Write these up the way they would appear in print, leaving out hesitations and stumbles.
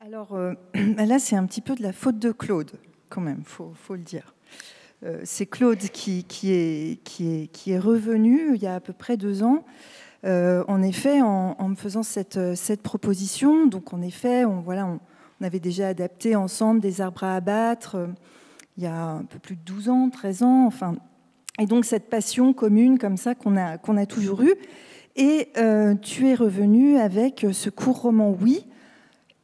Alors là, c'est un petit peu de la faute de Claude, quand même, faut le dire. C'est Claude qui est revenu il y a à peu près 2 ans, en effet, en me faisant cette proposition. Donc, en effet, on avait déjà adapté ensemble Des arbres à abattre il y a un peu plus de 12 ans, 13 ans, enfin. Et donc, cette passion commune comme ça qu'on a toujours eue. Et tu es revenu avec ce court roman Oui.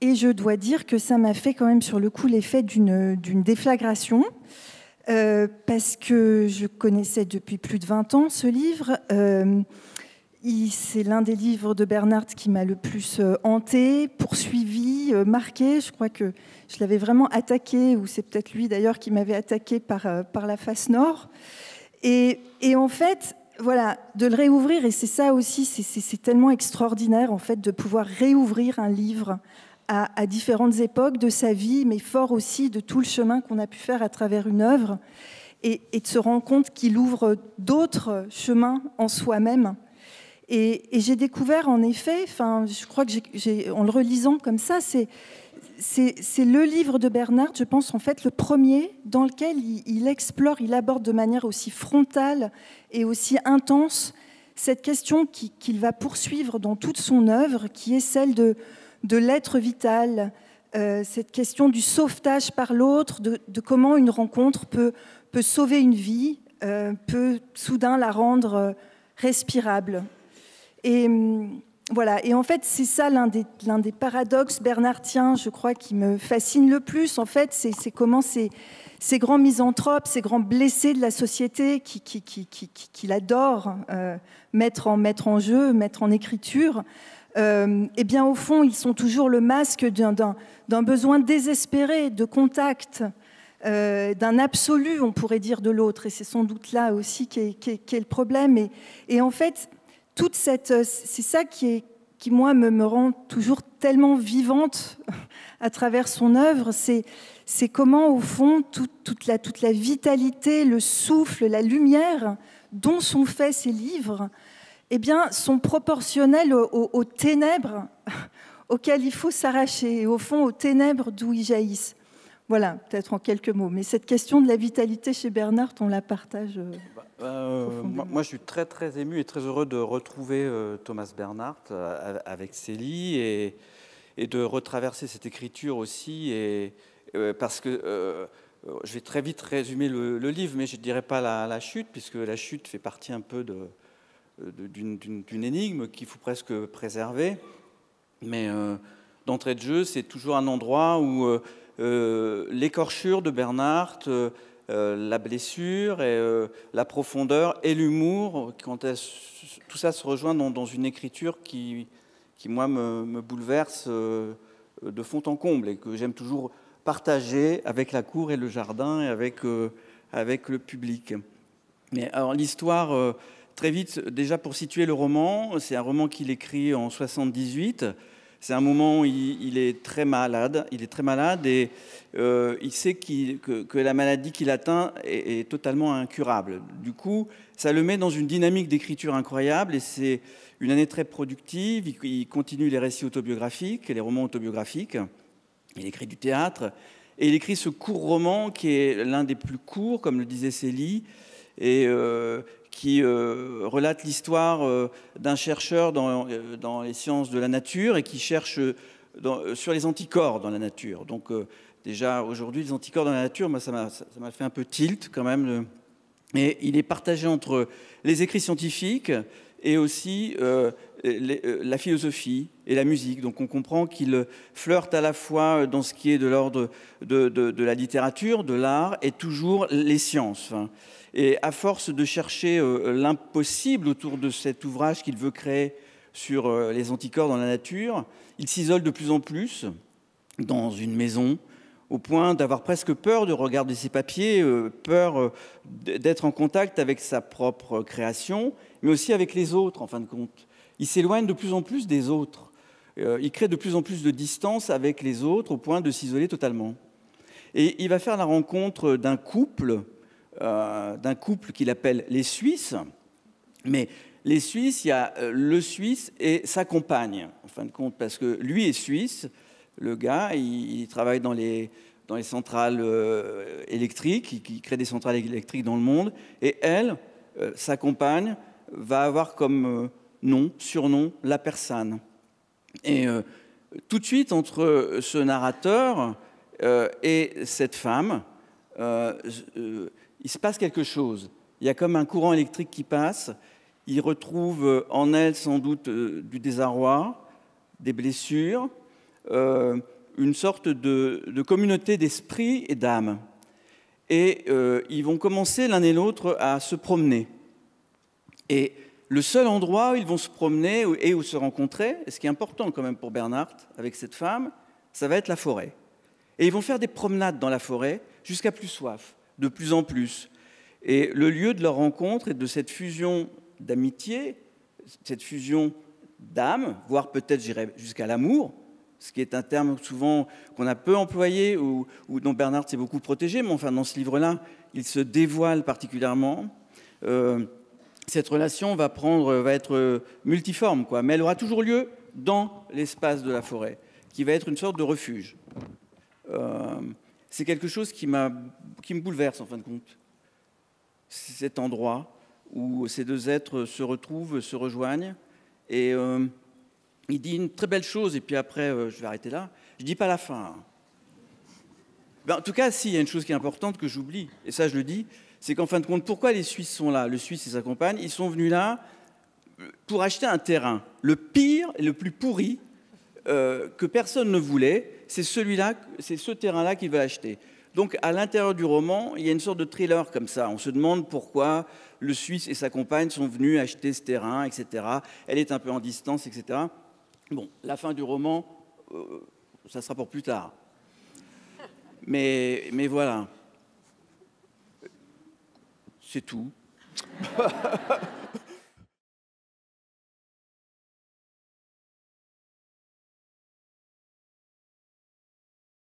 Et je dois dire que ça m'a fait quand même sur le coup l'effet d'une déflagration, parce que je connaissais depuis plus de 20 ans ce livre. C'est l'un des livres de Bernhardt qui m'a le plus hanté, poursuivi, marqué. Je crois que je l'avais vraiment attaqué, ou c'est peut-être lui d'ailleurs qui m'avait attaqué par la face nord. Et en fait, voilà, de le réouvrir, et c'est ça aussi, c'est tellement extraordinaire en fait de pouvoir réouvrir un livre à différentes époques de sa vie, mais fort aussi de tout le chemin qu'on a pu faire à travers une œuvre, et de se rendre compte qu'il ouvre d'autres chemins en soi-même. Et j'ai découvert, en effet, je crois que en le relisant comme ça, c'est le livre de Bernhardt, je pense, en fait, le premier dans lequel il explore, il aborde de manière aussi frontale et aussi intense cette question qu'il va poursuivre dans toute son œuvre, qui est celle de l'être vital, cette question du sauvetage par l'autre, de comment une rencontre peut sauver une vie, peut soudain la rendre respirable. Et voilà. Et en fait, c'est ça l'un des paradoxes bernhardiens, je crois, qui me fascine le plus. En fait, c'est comment ces grands misanthropes, ces grands blessés de la société qu'il adore mettre en jeu, mettre en écriture, eh bien, au fond, ils sont toujours le masque d'un besoin désespéré de contact, d'un absolu, on pourrait dire, de l'autre. Et c'est sans doute là aussi qu'est le problème. Et en fait, c'est ça qui, moi, me rend toujours tellement vivante à travers son œuvre. C'est comment, au fond, toute la vitalité, le souffle, la lumière dont sont faits ces livres, eh bien, sont proportionnels aux ténèbres auxquelles il faut s'arracher, et au fond, aux ténèbres d'où ils jaillissent. Voilà, peut-être en quelques mots. Mais cette question de la vitalité chez Bernhardt, on la partage. Moi, je suis très, très ému et très heureux de retrouver Thomas Bernhardt avec Célie et de retraverser cette écriture aussi. Parce que je vais très vite résumer le livre, mais je ne dirais pas la chute, puisque la chute fait partie un peu d'une énigme qu'il faut presque préserver. Mais d'entrée de jeu, c'est toujours un endroit où l'écorchure de Bernhardt, la blessure, et la profondeur et l'humour, tout ça se rejoint dans une écriture qui moi, me bouleverse de fond en comble, et que j'aime toujours partager avec la cour et le jardin, et avec le public. Mais alors l'histoire... Très vite, déjà pour situer le roman, c'est un roman qu'il écrit en 78. C'est un moment où il est très malade. Il est très malade et il sait que la maladie qu'il atteint est totalement incurable. Du coup, ça le met dans une dynamique d'écriture incroyable, et c'est une année très productive. Il continue les récits autobiographiques, les romans autobiographiques. Il écrit du théâtre et il écrit ce court roman qui est l'un des plus courts, comme le disait Célie, et qui relate l'histoire d'un chercheur dans les sciences de la nature, et qui cherche sur les anticorps dans la nature. Donc déjà aujourd'hui, les anticorps dans la nature, moi, ça m'a fait un peu tilt quand même. Et il est partagé entre les écrits scientifiques et aussi la philosophie et la musique. Donc on comprend qu'il flirte à la fois dans ce qui est de l'ordre de la littérature, de l'art, et toujours les sciences. Et à force de chercher l'impossible autour de cet ouvrage qu'il veut créer sur les anticorps dans la nature, il s'isole de plus en plus dans une maison, au point d'avoir presque peur de regarder ses papiers, peur d'être en contact avec sa propre création, mais aussi avec les autres, en fin de compte. Il s'éloigne de plus en plus des autres. Il crée de plus en plus de distance avec les autres, au point de s'isoler totalement. Et il va faire la rencontre d'un couple qu'il appelle les Suisses. Mais les Suisses, il y a le Suisse et sa compagne, en fin de compte, parce que lui est suisse, Le gars, il travaille dans les centrales électriques, qui crée des centrales électriques dans le monde. Et elle, sa compagne, va avoir comme surnom la persane. Et tout de suite, entre ce narrateur et cette femme, il se passe quelque chose. Il y a comme un courant électrique qui passe. Il retrouve en elle sans doute du désarroi, des blessures, une sorte de communauté d'esprit et d'âme. Et ils vont commencer l'un et l'autre à se promener. Et le seul endroit où ils vont se promener et où se rencontrer, et ce qui est important quand même pour Bernhardt avec cette femme, ça va être la forêt. Et ils vont faire des promenades dans la forêt jusqu'à plus soif, de plus en plus. Et le lieu de leur rencontre et de cette fusion d'amitié, cette fusion d'âme, voire peut-être j'irais jusqu'à l'amour, ce qui est un terme souvent qu'on a peu employé ou dont Bernhardt s'est beaucoup protégé, mais enfin dans ce livre-là, il se dévoile particulièrement. Cette relation va être multiforme, quoi, mais elle aura toujours lieu dans l'espace de la forêt, qui va être une sorte de refuge. C'est quelque chose qui me bouleverse en fin de compte. C'est cet endroit où ces deux êtres se retrouvent, se rejoignent, et il dit une très belle chose, et puis après, je vais arrêter là. Je ne dis pas la fin. Ben, en tout cas, si, il y a une chose qui est importante que j'oublie, et ça je le dis, c'est qu'en fin de compte, pourquoi les Suisses sont là? Le Suisse et sa compagne, ils sont venus là pour acheter un terrain. Le pire et le plus pourri que personne ne voulait, c'est ce terrain-là qu'ils veulent acheter. Donc, à l'intérieur du roman, il y a une sorte de thriller comme ça. On se demande pourquoi le Suisse et sa compagne sont venus acheter ce terrain, etc. Elle est un peu en distance, etc. Bon, la fin du roman, ça sera pour plus tard. Mais voilà. C'est tout.